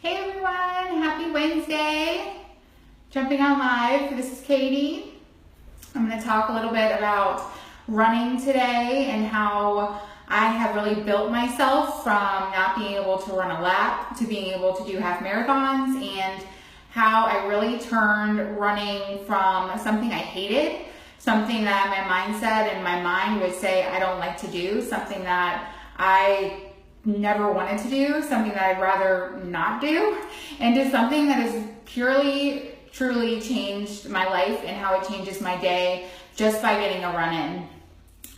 Hey everyone, happy Wednesday. Jumping on live, this is Katie. I'm going to talk a little bit about running today and how I have really built myself from not being able to run a lap to being able to do half marathons, and how I really turned running from something I hated, something that my mindset and my mind would say I don't like to do, something that I never wanted to do, something that I'd rather not do, and to something that has purely, truly changed my life and how it changes my day just by getting a run in.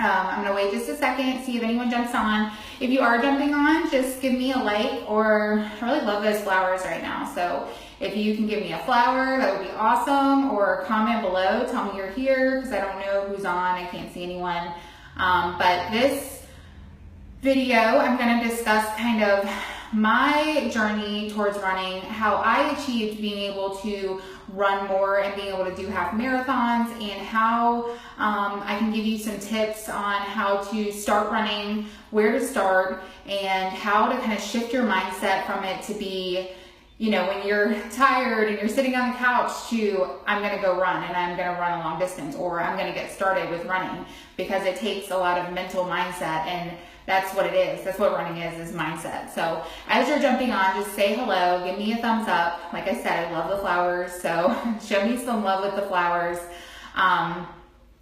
I'm gonna wait just a second, see if anyone jumps on. If you are jumping on, just give me a like, or I really love those flowers right now. So if you can give me a flower, that would be awesome, or comment below, tell me you're here, because I don't know who's on, I can't see anyone. But this video, I'm going to discuss kind of my journey towards running, how I achieved being able to run more and being able to do half marathons, and how I can give you some tips on how to start running, where to start, and how to kind of shift your mindset from it to be, you know, when you're tired and you're sitting on the couch, to I'm going to go run and I'm going to run a long distance, or I'm going to get started with running, because it takes a lot of mental mindset, and that's what it is. That's what running is mindset. So as you're jumping on, just say hello, give me a thumbs up. Like I said, I love the flowers, so show me some love with the flowers.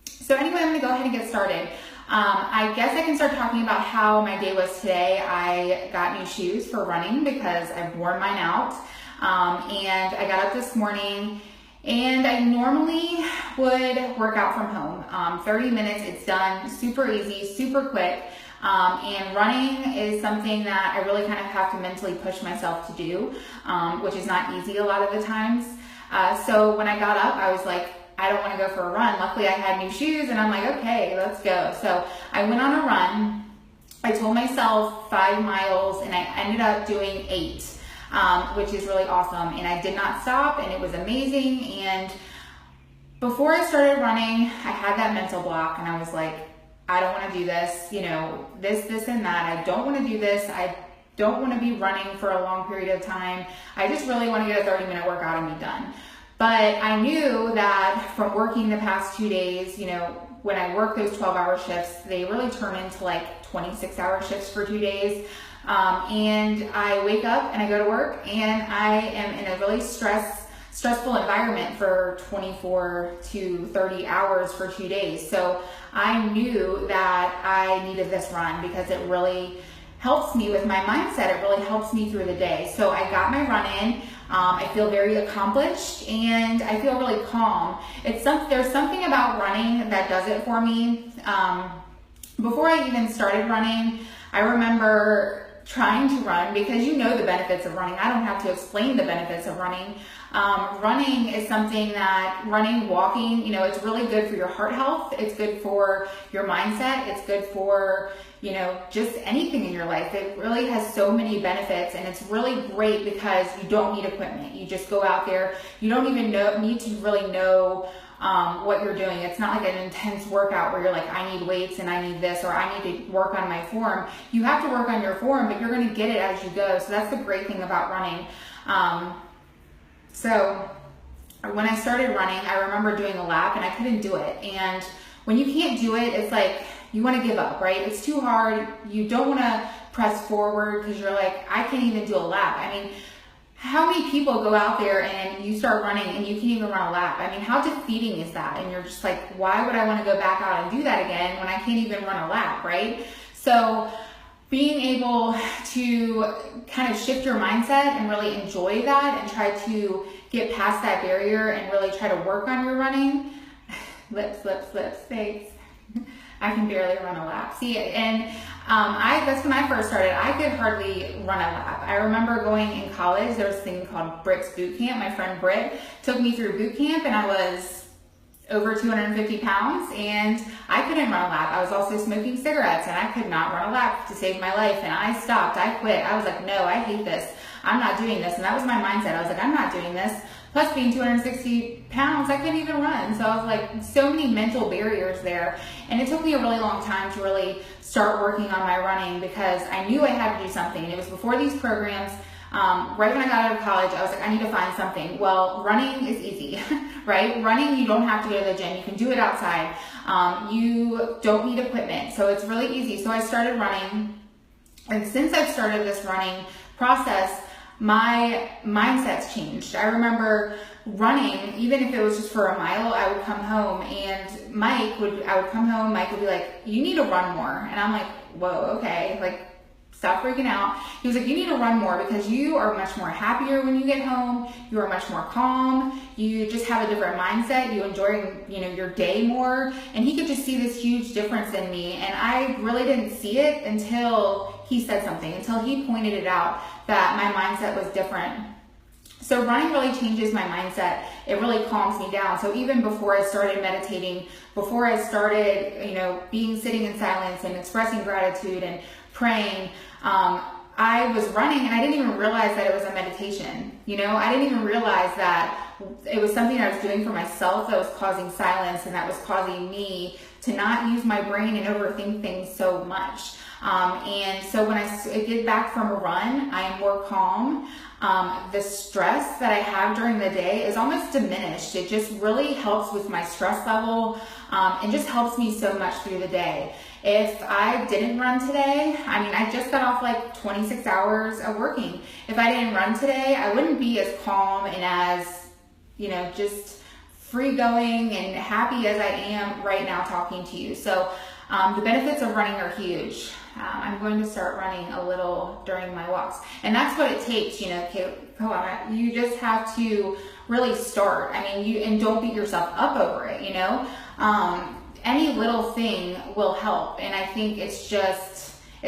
So anyway, I'm going to go ahead and get started. I guess I can start talking about how my day was today. I got new shoes for running because I've worn mine out. And I got up this morning, and I normally would work out from home. 30 minutes, it's done, super easy, super quick. And running is something that I really kind of have to mentally push myself to do, which is not easy a lot of the times. So when I got up, I was like, I don't want to go for a run. Luckily I had new shoes, and I'm like, okay, let's go. So I went on a run. I told myself 5 miles, and I ended up doing 8, which is really awesome. And I did not stop, and it was amazing. And before I started running, I had that mental block, and I was like, I don't want to do this, you know, this and that. I don't want to do this. I don't want to be running for a long period of time. I just really want to get a 30-minute workout and be done. But I knew that from working the past 2 days, you know, when I work those 12-hour shifts, they really turn into like 26-hour shifts for 2 days. And I wake up and I go to work, and I am in a really stressful environment for 24 to 30 hours for 2 days. So I knew that I needed this run because it really helps me with my mindset. It really helps me through the day. So I got my run in. I feel very accomplished, and I feel really calm. There's something about running that does it for me. Before I even started running, I remember trying to run, because you know the benefits of running. I don't have to explain the benefits of running. Running is something that, walking, you know, it's really good for your heart health. It's good for your mindset. It's good for, you know, just anything in your life. It really has so many benefits, and it's really great because you don't need equipment. You just go out there. You don't even need to really know what you're doing. It's not like an intense workout where you're like, I need weights and I need this, or I need to work on my form. You have to work on your form, but you're going to get it as you go. So that's the great thing about running. So when I started running, I remember doing a lap and I couldn't do it. And when you can't do it, it's like you want to give up, right? It's too hard. You don't want to press forward because you're like, I can't even do a lap. I mean, how many people go out there and you start running and you can't even run a lap? I mean, how defeating is that? And you're just like, why would I want to go back out and do that again when I can't even run a lap, right? So being able to kind of shift your mindset and really enjoy that and try to get past that barrier and really try to work on your running. Lips, thanks. I can barely run a lap. See, and that's when I first started. I could hardly run a lap. I remember going in college, there was a thing called Britt's Boot Camp. My friend Britt took me through boot camp, and I was over 250 pounds, and I couldn't run a lap. I was also smoking cigarettes, and I could not run a lap to save my life, and I stopped. I quit. I was like, no, I hate this. I'm not doing this. And that was my mindset. I was like, I'm not doing this. Plus being 260 pounds, I couldn't even run. So I was like, so many mental barriers there. And it took me a really long time to really start working on my running, because I knew I had to do something. And it was before these programs. Right when I got out of college, I was like, I need to find something. Well, running is easy, right? Running, you don't have to go to the gym. You can do it outside. You don't need equipment. So it's really easy. So I started running. And since I've started this running process, my mindset's changed. I remember running, even if it was just for a mile, I would come home and Mike would be like, you need to run more. And I'm like, whoa, okay. Like, stop freaking out. He was like, you need to run more because you are much more happier when you get home. You are much more calm. You just have a different mindset. You enjoy, your day more. And he could just see this huge difference in me. And I really didn't see it until he said something, until he pointed it out that my mindset was different. So running really changes my mindset. It really calms me down. So even before I started meditating, before I started, sitting in silence and expressing gratitude and praying, I was running and I didn't even realize that it was a meditation. I didn't even realize that it was something I was doing for myself that was causing silence and that was causing me to not use my brain and overthink things so much. And so when I get back from a run, I am more calm. The stress that I have during the day is almost diminished. It just really helps with my stress level, and just helps me so much through the day. If I didn't run today, I just got off like 26 hours of working. If I didn't run today, I wouldn't be as calm and as, just free going and happy as I am right now talking to you. So the benefits of running are huge. I'm going to start running a little during my walks. And that's what it takes, you just have to really start. And don't beat yourself up over it, any little thing will help. And I think it's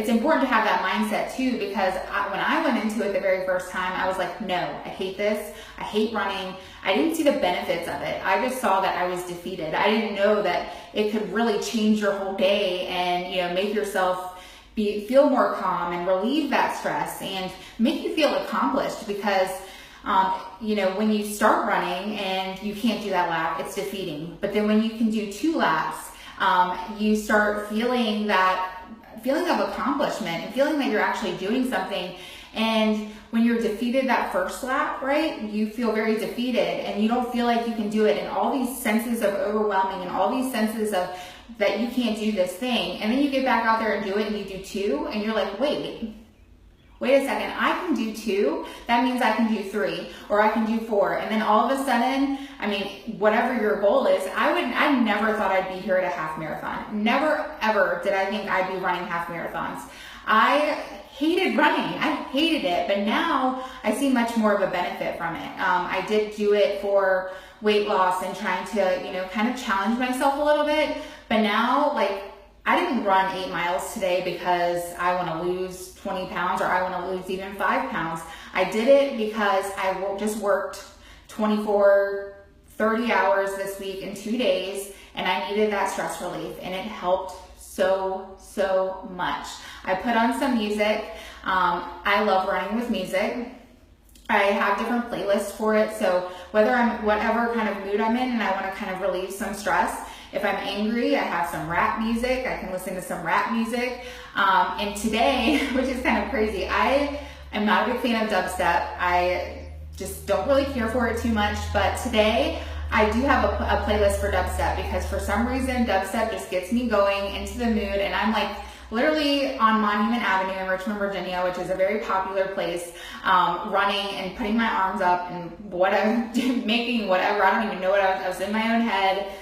important to have that mindset too, because when I went into it the very first time, I was like, no, I hate this. I hate running. I didn't see the benefits of it. I just saw that I was defeated. I didn't know that it could really change your whole day and, make yourself feel more calm and relieve that stress and make you feel accomplished, because when you start running and you can't do that lap, it's defeating. But then when you can do 2 laps, you start feeling that feeling of accomplishment and feeling that you're actually doing something. And when you're defeated that first lap, right, you feel very defeated and you don't feel like you can do it, and all these senses of overwhelming and all these senses of that you can't do this thing. And then you get back out there and do it and you do 2 and you're like, wait a second, I can do 2. That means I can do 3 or I can do 4. And then all of a sudden, whatever your goal is, I never thought I'd be here at a half marathon. Never, ever did I think I'd be running half marathons. I hated running. I hated it. But now I see much more of a benefit from it. I did do it for weight loss and trying to, kind of challenge myself a little bit. But now, I didn't run 8 miles today because I want to lose 20 pounds or I want to lose even 5 pounds. I did it because I just worked 24, 30 hours this week in 2 days, and I needed that stress relief, and it helped so much. I put on some music. I love running with music. I have different playlists for it, so whatever kind of mood I'm in and I want to kind of relieve some stress. If I'm angry, I have some rap music. I can listen to some rap music. And today, which is kind of crazy, I am not a big fan of dubstep. I just don't really care for it too much. But today, I do have a playlist for dubstep because for some reason, dubstep just gets me going into the mood. And I'm literally on Monument Avenue in Richmond, Virginia, which is a very popular place, running and putting my arms up and making whatever. I don't even know what I was in my own head,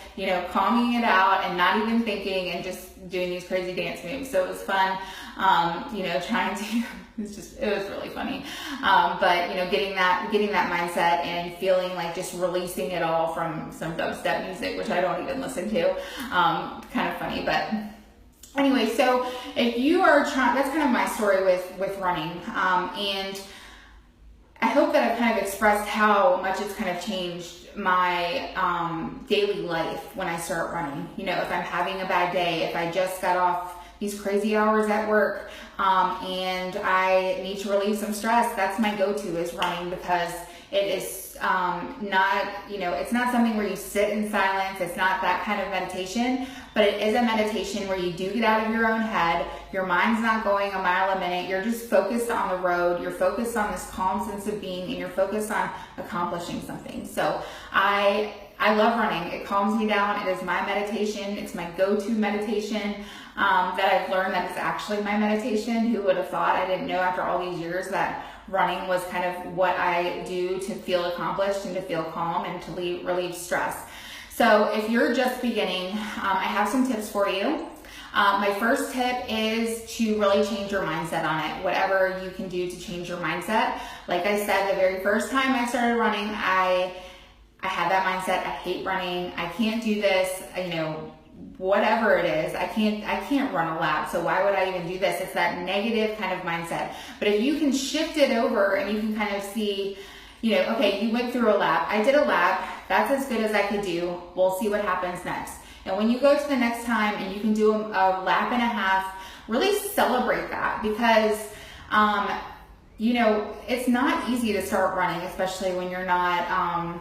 calming it out and not even thinking and just doing these crazy dance moves. So it was fun, trying to, it was really funny. But getting that mindset and feeling like just releasing it all from some dubstep music, which I don't even listen to, kind of funny, but anyway, so if you are trying, that's kind of my story with running. And I hope that I've kind of expressed how much it's kind of changed my daily life when I start running. If I'm having a bad day, if I just got off these crazy hours at work, and I need to relieve some stress, that's my go-to is running, because It is not, it's not something where you sit in silence. It's not that kind of meditation, but it is a meditation where you do get out of your own head. Your mind's not going a mile a minute. You're just focused on the road. You're focused on this calm sense of being, and you're focused on accomplishing something. So I love running. It calms me down. It is my meditation. It's my go-to meditation that I've learned that it's actually my meditation. Who would have thought? I didn't know after all these years that running was kind of what I do to feel accomplished and to feel calm and to relieve stress. So if you're just beginning, I have some tips for you. My first tip is to really change your mindset on it. Whatever you can do to change your mindset. Like I said, the very first time I started running, I had that mindset. I hate running. I can't do this. Whatever it is, I can't run a lap. So why would I even do this? It's that negative kind of mindset. But if you can shift it over and you can kind of see, okay, you went through a lap. I did a lap. That's as good as I could do. We'll see what happens next. And when you go to the next time and you can do a lap and a half, really celebrate that, because it's not easy to start running, especially when you're not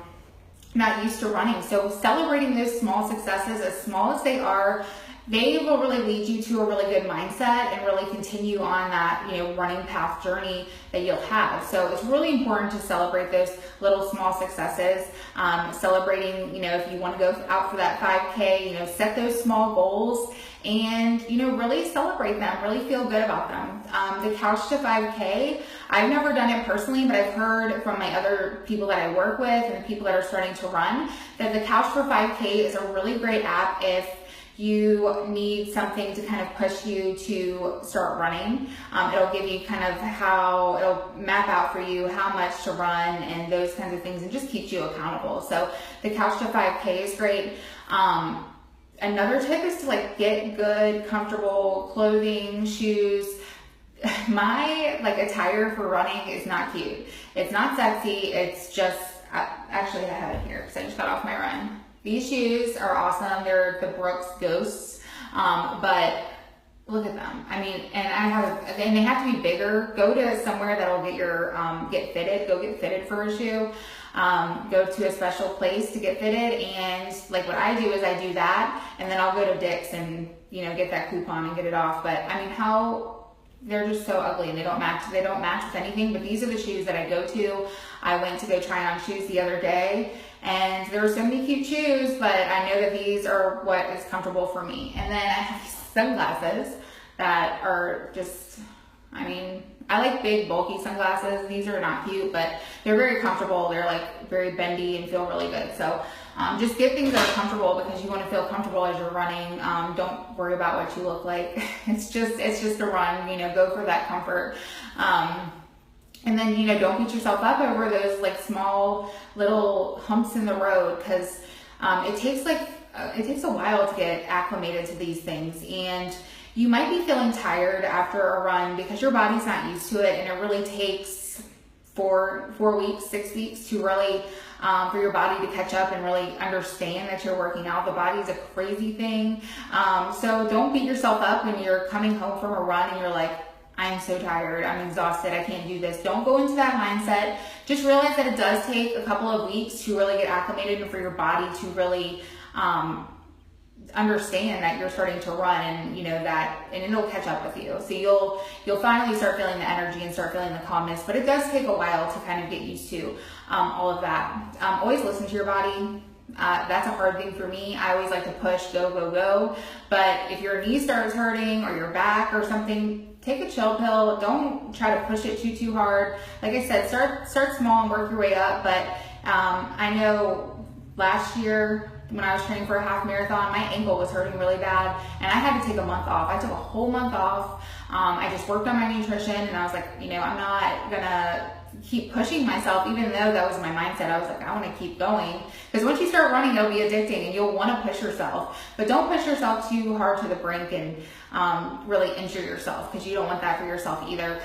used to running. So celebrating those small successes, as small as they are, they will really lead you to a really good mindset and really continue on that, running path journey that you'll have. So it's really important to celebrate those little small successes. Celebrating, if you want to go out for that 5K, set those small goals and, really celebrate them, really feel good about them. The Couch to 5K, I've never done it personally, but I've heard from my other people that I work with and the people that are starting to run that the Couch for 5K is a really great app if you need something to kind of push you to start running. It'll give you kind of it'll map out for you how much to run and those kinds of things, and just keeps you accountable. So the Couch to 5K is great. Another tip is to get good, comfortable clothing, shoes. My attire for running is not cute. It's not sexy. It's just, actually I have it here because I just got off my run. These shoes are awesome. They're the Brooks Ghosts, but look at them. I mean, and they have to be bigger. Go to somewhere that'll get your, get fitted. Go get fitted for a shoe. Go to a special place to get fitted. And what I do is I do that, and then I'll go to Dick's and, get that coupon and get it off. But I mean, they're just so ugly and they don't match with anything. But these are the shoes that I go to. I went to go try on shoes the other day, and there were so many cute shoes, but I know that these are what is comfortable for me. And then I have these sunglasses that are just, I like big bulky sunglasses. These are not cute, but they're very comfortable. They're very bendy and feel really good. So just get things that are comfortable, because you want to feel comfortable as you're running. Don't worry about what you look like. It's just a run, go for that comfort. And then, don't beat yourself up over those small little humps in the road, because it takes a while to get acclimated to these things. And you might be feeling tired after a run because your body's not used to it, and it really takes 4 weeks, 6 weeks to really for your body to catch up and really understand that you're working out. The body's a crazy thing. So don't beat yourself up when you're coming home from a run and you're like, I'm so tired, I'm exhausted, I can't do this. Don't go into that mindset. Just realize that it does take a couple of weeks to really get acclimated and for your body to really understand that you're starting to run, and and it'll catch up with you. So you'll finally start feeling the energy and start feeling the calmness, but it does take a while to kind of get used to all of that. Always listen to your body. That's a hard thing for me. I always like to push, go, go, go. But if your knee starts hurting or your back or something, take a chill pill. Don't try to push it too hard. Like I said, start small and work your way up. But I know last year when I was training for a half marathon, my ankle was hurting really bad, and I had to take a month off. I took a whole month off. I just worked on my nutrition, and I was like, I'm not gonna keep pushing myself, even though that was my mindset. I was like, I want to keep going, because once you start running, it'll be addicting and you'll want to push yourself, but don't push yourself too hard to the brink and really injure yourself, because you don't want that for yourself either.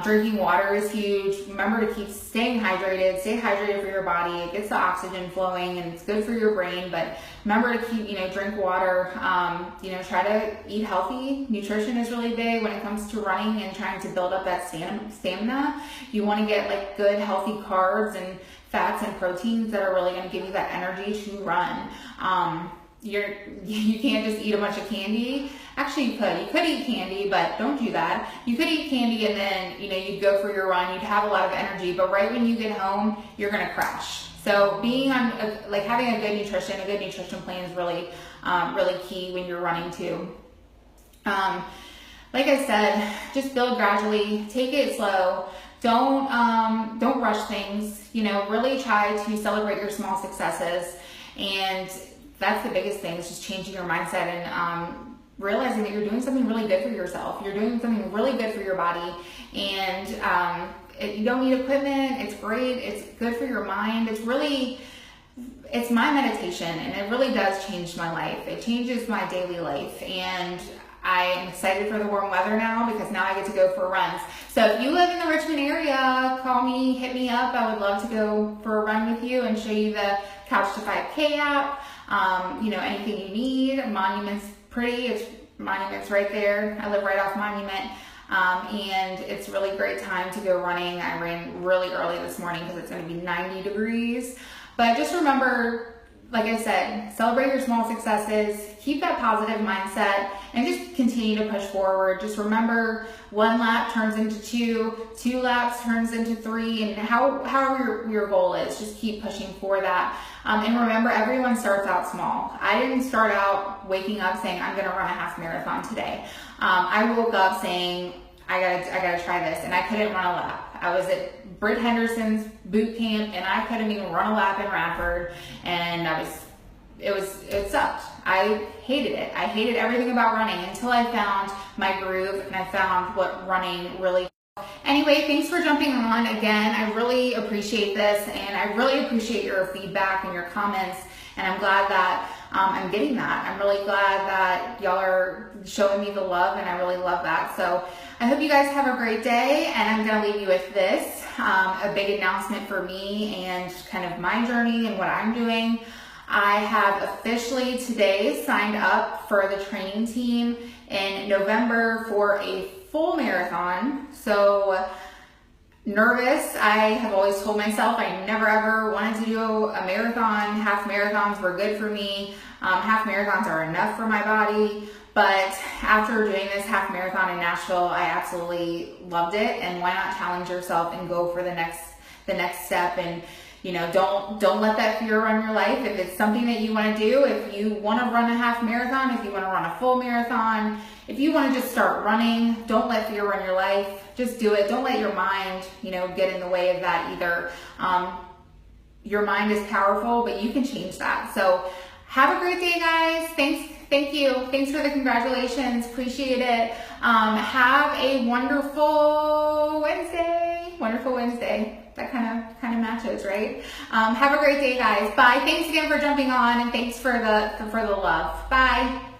Drinking water is huge. Remember to keep staying hydrated. Stay hydrated for your body. It gets the oxygen flowing and it's good for your brain, but remember to keep, drink water. Try to eat healthy. Nutrition is really big when it comes to running and trying to build up that stamina. You want to get get like good healthy carbs and fats and proteins that are really going to give you that energy to run. You can't just eat a bunch of candy. Actually, you could eat candy, but don't do that. You could eat candy and then, you'd go for your run, you'd have a lot of energy, but right when you get home, you're going to crash. So being on, having a good nutrition plan is really, really key when you're running too. Like I said, just build gradually, take it slow. Don't rush things, really try to celebrate your small successes. And that's the biggest thing, is just changing your mindset and realizing that you're doing something really good for yourself. You're doing something really good for your body, and you don't need equipment. It's great. It's good for your mind. It's my meditation, and it really does change my life. It changes my daily life, and I am excited for the warm weather now, because now I get to go for runs. So if you live in the Richmond area, call me, hit me up. I would love to go for a run with you and show you the Couch to 5K app. Anything you need. Monument's pretty. It's Monument's right there. I live right off Monument. And it's a really great time to go running. I ran really early this morning because it's going to be 90 degrees. But just remember, like I said, celebrate your small successes, keep that positive mindset, and just continue to push forward. Just remember, 1 lap turns into 2 laps turns into 3, and however your goal is, just keep pushing for that. And remember, everyone starts out small. I didn't start out waking up saying, I'm gonna run a half marathon today. I woke up saying, I gotta try this, and I couldn't run a lap. I was at Britt Henderson's boot camp, and I couldn't even run a lap in Radford, and it sucked. I hated it. I hated everything about running until I found my groove, and I found what running really. Anyway, thanks for jumping on again. I really appreciate this, and I really appreciate your feedback and your comments, and I'm glad that I'm getting that. I'm really glad that y'all are showing me the love, and I really love that. So I hope you guys have a great day, and I'm gonna leave you with this, a big announcement for me and kind of my journey and what I'm doing. I have officially today signed up for the training team in November for a full marathon. So nervous. I have always told myself I never ever wanted to do a marathon. Half marathons were good for me. Half marathons are enough for my body. But after doing this half marathon in Nashville, I absolutely loved it. And why not challenge yourself and go for the next step? And don't let that fear run your life. If it's something that you want to do, if you want to run a half marathon, if you want to run a full marathon, if you want to just start running, don't let fear run your life. Just do it. Don't let your mind, get in the way of that either. Your mind is powerful, but you can change that. So have a great day, guys. Thank you. Thanks for the congratulations. Appreciate it. Have a wonderful Wednesday. Wonderful Wednesday. That kind of matches, right? Have a great day, guys. Bye. Thanks again for jumping on, and thanks for the love. Bye.